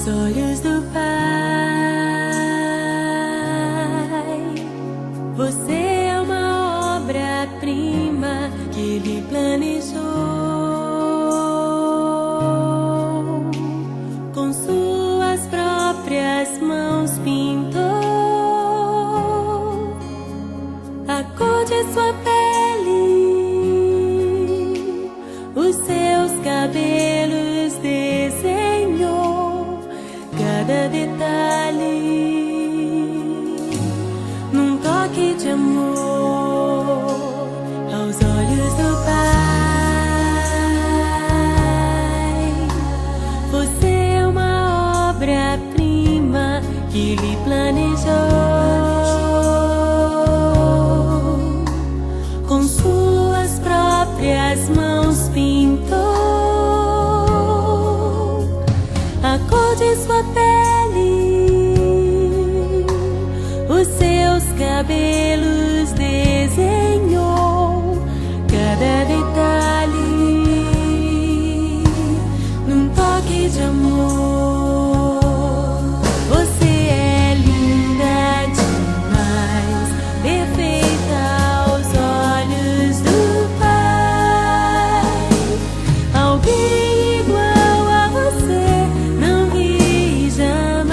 aos olhos do Pai. Você é uma obra-prima que Ele planejou. Com suas próprias mãos pintou a cor de sua pele, os seus cabelos desenhou, cada detalhe num toque de amor aos olhos do Pai. Você é uma obra-prima que Ele planejou. Com suas próprias mãos pintou a cor de sua pele, os seus cabelos desenhou, cada detalhe num toque de amor. Você é linda demais, perfeita aos olhos do Pai. Alguém igual a você não vi jamais.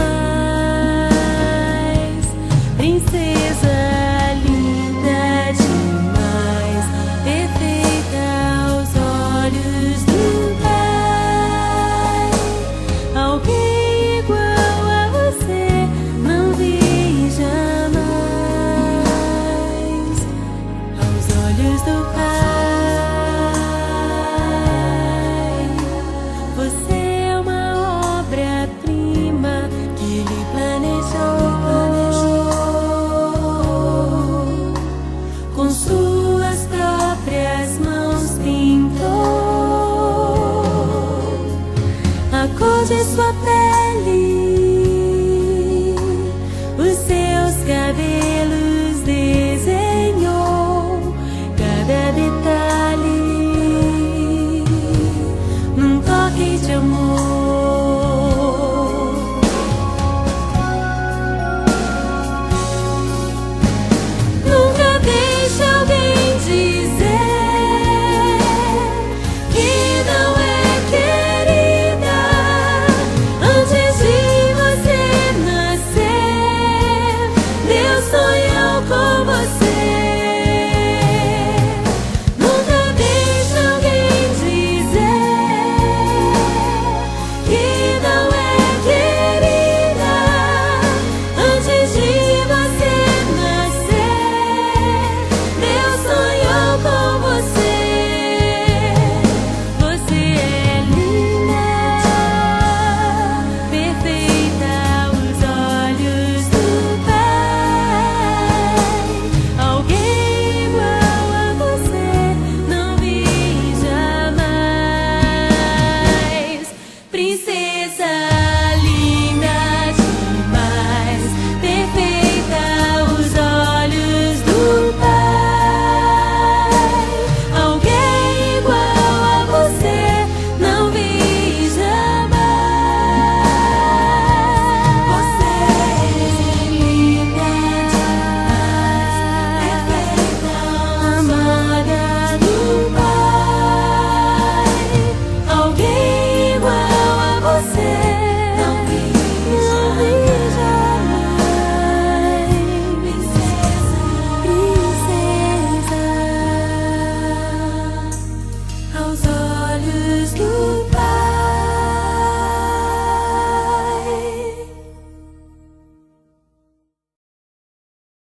Princesa linda demais, perfeita aos olhos do Pai. Alguém igual a você não vi jamais. Aos olhos do Pai, você é uma obra-prima que Ele planejou. Com suas próprias mãos pintou a cor de sua pele,